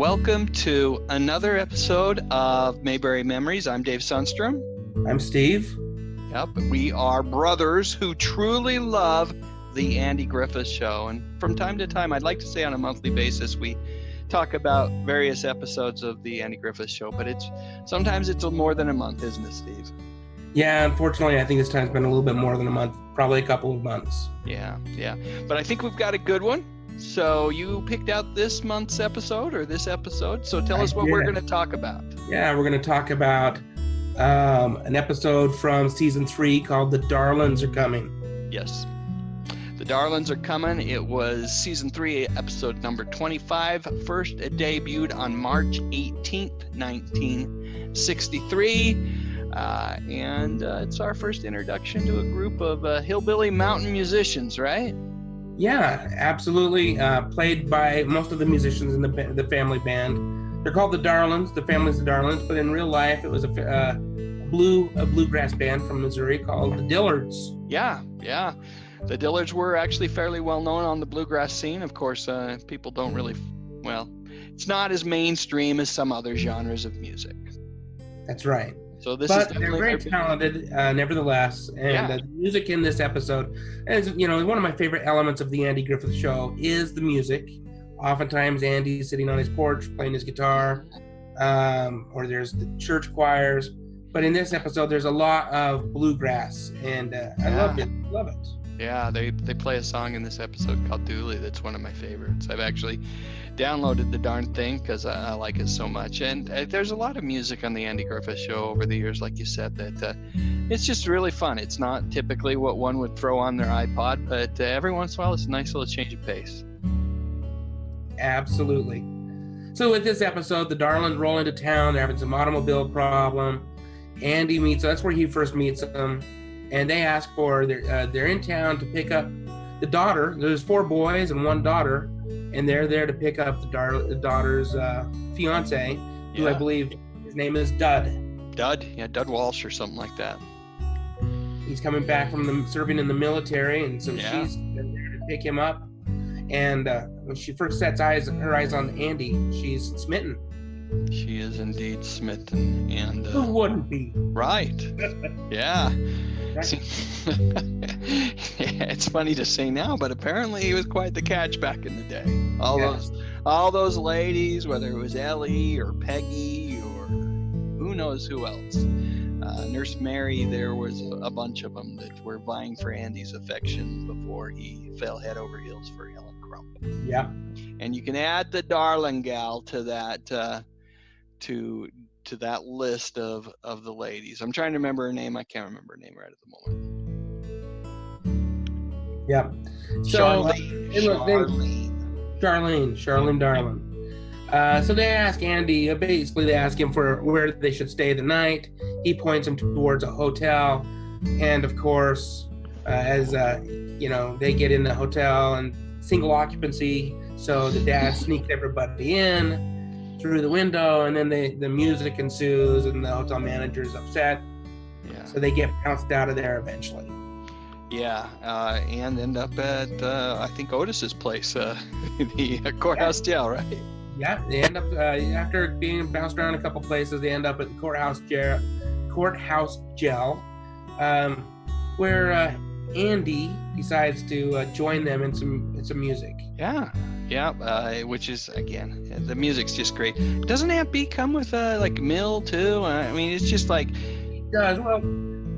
Welcome to another episode of Mayberry Memories. I'm Dave Sundstrom. I'm Steve. Yep, we are brothers who truly love the Andy Griffith Show. And from time to time, I'd like to say on a monthly basis, we talk about various episodes of the Andy Griffith Show, but sometimes it's more than a month, isn't it, Steve? Yeah, unfortunately, I think this time's been a little bit more than a month, probably a couple of months. Yeah. But I think we've got a good one. So you picked out this month's episode or this episode. So tell us what we're going to talk about. Yeah, we're going to talk about an episode from season 3 called The Darlings Are Coming. Yes. The Darlings Are Coming. It was season 3, episode number 25, first debuted on March 18th, 1963. And it's our first introduction to a group of hillbilly mountain musicians, right? Yeah, absolutely. Played by most of the musicians in the family band. They're called the Darlings. The family's the Darlings, but in real life, it was a bluegrass band from Missouri called the Dillards. Yeah. The Dillards were actually fairly well known on the bluegrass scene. Of course, people don't really, it's not as mainstream as some other genres of music. That's right. So they're very talented, nevertheless, and the music in this episode is, one of my favorite elements of the Andy Griffith Show is the music. Oftentimes, Andy's sitting on his porch playing his guitar, or there's the church choirs. But in this episode, there's a lot of bluegrass, and I love it. Yeah, they play a song in this episode called Dooley that's one of my favorites. I've actually downloaded the darn thing because I like it so much. And there's a lot of music on the Andy Griffith Show over the years, like you said, that it's just really fun. It's not typically what one would throw on their iPod, but every once in a while it's a nice little change of pace. Absolutely. So with this episode, the Darlings roll into town. They're having some automobile problem. Andy that's where he first meets them. And they ask they're in town to pick up the daughter. There's 4 boys and 1 daughter, and they're there to pick up the daughter's fiance, who I believe his name is Dud. Dud Walsh or something like that. He's coming back from serving in the military, and so she's there to pick him up. And when she first sets her eyes on Andy, she's smitten. She is indeed smitten, and who wouldn't be? Right. Yeah. It's funny to say now, but apparently he was quite the catch back in the day. All those ladies, whether it was Ellie or Peggy or who knows who else. Nurse Mary, there was a bunch of them that were vying for Andy's affection before he fell head over heels for Helen Crump. Yeah. And you can add the Darling gal to that to that list of the ladies. I'm trying to remember her name. I can't remember her name right at the moment. Yeah. So Charlene Darling. So they ask Andy, basically they ask him for where they should stay the night. He points them towards a hotel. And of course, as they get in the hotel and single occupancy, so the dad sneaks everybody in through the window, and then the music ensues, and the hotel manager is upset. Yeah. So they get bounced out of there eventually. Yeah, and end up at I think Otis's place, the courthouse jail, right? Yeah, they end up after being bounced around a couple places, they end up at the courthouse jail, where Andy decides to join them in some music. Yeah, which is, again, the music's just great. Doesn't Aunt B come with Mill too? I mean, it's just like... It does. Well,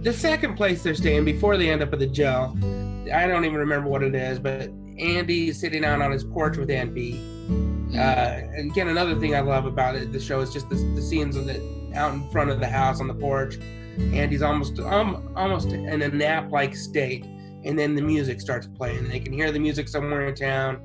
the second place they're staying before they end up at the jail, I don't even remember what it is, but Andy's sitting out on his porch with Aunt B. And again, another thing I love about the show is just the scenes of out in front of the house on the porch. Andy's almost in a nap-like state, and then the music starts playing. They can hear the music somewhere in town,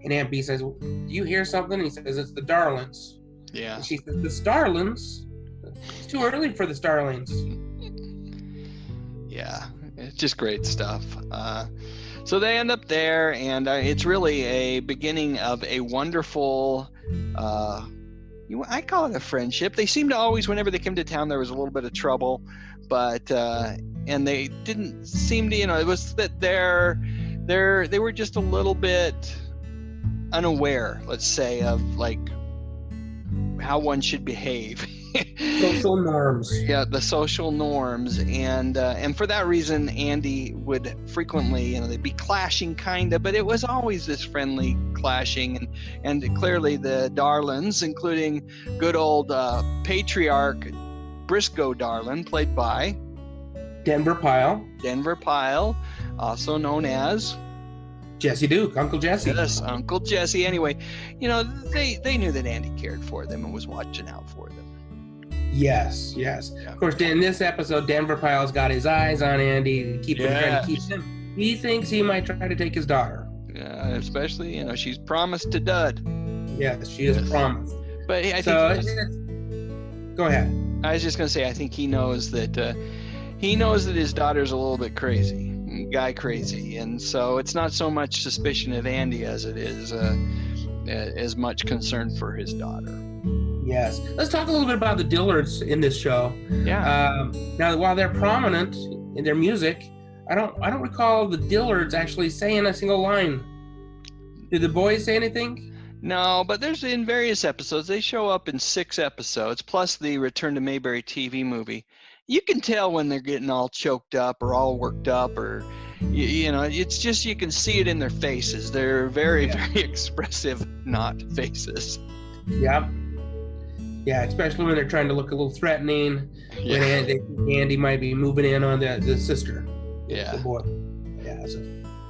and Aunt B says, "Do you hear something?" And he says, "It's the Darlings." Yeah. And she says, "The Starlings? It's too early for the Starlings." Yeah, it's just great stuff. So they end up there, and it's really a beginning of a wonderful, I call it a friendship. They seem to always, whenever they came to town, there was a little bit of trouble, but and they didn't seem to, it was that they were just a little bit unaware, let's say, of like how one should behave. Social norms. Yeah, the social norms, and for that reason, Andy would frequently, they'd be clashing kinda, but it was always this friendly clashing, and clearly the Darlins, including good old patriarch Briscoe Darlin, played by Denver Pyle, also known as Jesse Duke, Uncle Jesse. Yes, Uncle Jesse. Anyway, they knew that Andy cared for them and was watching out for them. Yes. Yeah. Of course, in this episode, Denver Pyle's got his eyes on Andy, trying to keep him. He thinks he might try to take his daughter. Yeah, especially, she's promised to Dud. Yes, she is promised. But I think. Go ahead. I was just gonna say, I think he knows that his daughter's a little bit crazy, guy crazy, and so it's not so much suspicion of Andy as it is as much concern for his daughter. Yes. Let's talk a little bit about the Dillards in this show. Yeah. Now, while they're prominent in their music, I don't recall the Dillards actually saying a single line. Did the boys say anything? No, but there's in various episodes. They show up in 6 episodes, plus the Return to Mayberry TV movie. You can tell when they're getting all choked up or all worked up, or it's just, you can see it in their faces. They're very, very expressive not faces. Yeah. Yeah, especially when they're trying to look a little threatening. Yeah. When Andy might be moving in on the sister. Yeah. The boy. Yeah. So,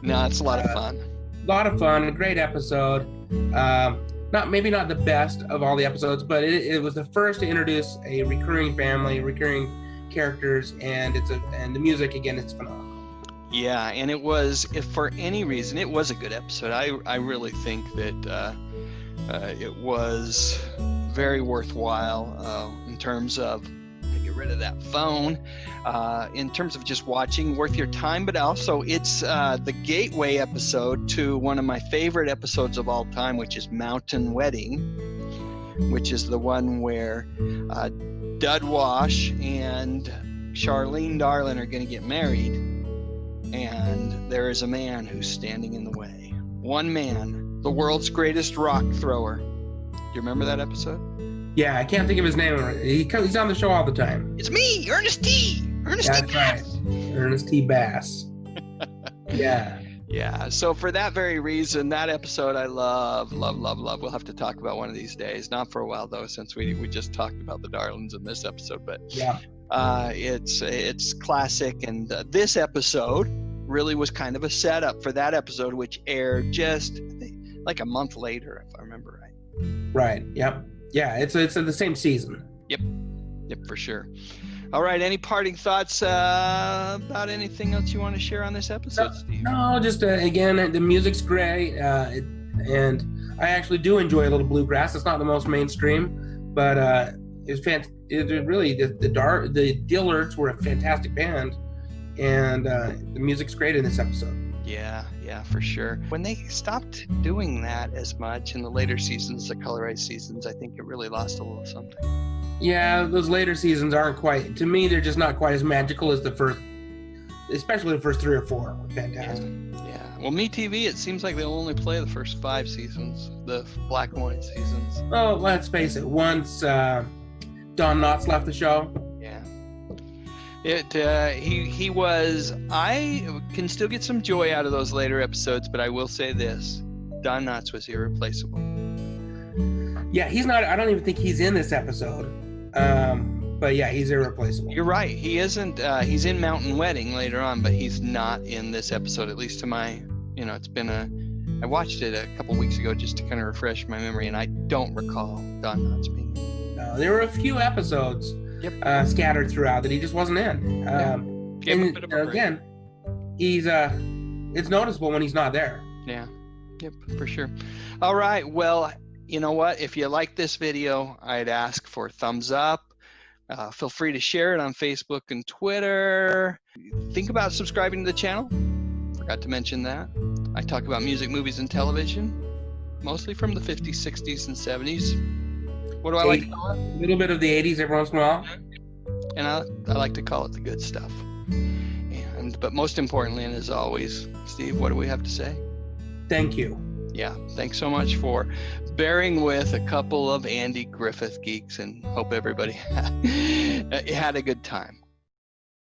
no, it's a lot of fun. A lot of fun. A great episode. Maybe not the best of all the episodes, but it was the first to introduce a recurring family, recurring characters, and the music again, it's phenomenal. Yeah, and it was, if for any reason, it was a good episode. I really think that it was very worthwhile in terms of, get rid of that phone, in terms of just watching, worth your time, but also it's the gateway episode to one of my favorite episodes of all time, which is Mountain Wedding, which is the one where Dud Wash and Charlene Darlin are going to get married, and there is a man who's standing in the way. One man, the world's greatest rock thrower. Do you remember that episode? Yeah, I can't think of his name. He's on the show all the time. It's me, Ernest T. Ernest T. Bass. Right. Ernest T. Bass. Yeah. Yeah, so for that very reason, that episode I love. We'll have to talk about one of these days. Not for a while, though, since we just talked about the Darlins in this episode. But yeah, it's classic. And this episode really was kind of a setup for that episode, which aired just like a month later, if I remember right. Right, yep. Yeah, it's the same season. Yep, for sure. All right, any parting thoughts about anything else you want to share on this episode, Steve? No, just again, the music's great, and I actually do enjoy a little bluegrass. It's not the most mainstream, but it's fantastic. Really, the Dillards were a fantastic band, and the music's great in this episode. Yeah, for sure. When they stopped doing that as much in the later seasons, the colorized seasons, I think it really lost a little something. Yeah, those later seasons aren't quite, to me, they're just not quite as magical as the first, especially the first 3 or 4 were fantastic. Yeah. Well, MeTV, it seems like they'll only play the first 5 seasons, the black and white seasons. Oh, let's face it, once Don Knotts left the show. Yeah. He was, I can still get some joy out of those later episodes, but I will say this, Don Knotts was irreplaceable. Yeah, he's not, I don't even think he's in this episode. But yeah, he's irreplaceable. You're right. He isn't. He's in Mountain Wedding later on, but he's not in this episode. At least to my, it's been I watched it a couple weeks ago just to kind of refresh my memory, and I don't recall Don Knotts being in. No, there were a few episodes scattered throughout that he just wasn't in. And again, he's it's noticeable when he's not there. Yeah. Yep, for sure. All right. Well, you know what? If you like this video, I'd ask for a thumbs up. Feel free to share it on Facebook and Twitter. Think about subscribing to the channel. Forgot to mention that. I talk about music, movies, and television, mostly from the 50s, 60s, and 70s. What do I like to call it? A little bit of the 80s every once in a while. And I like to call it the good stuff. But most importantly, and as always, Steve, what do we have to say? Thank you. Yeah, thanks so much for bearing with a couple of Andy Griffith geeks, and hope everybody had a good time.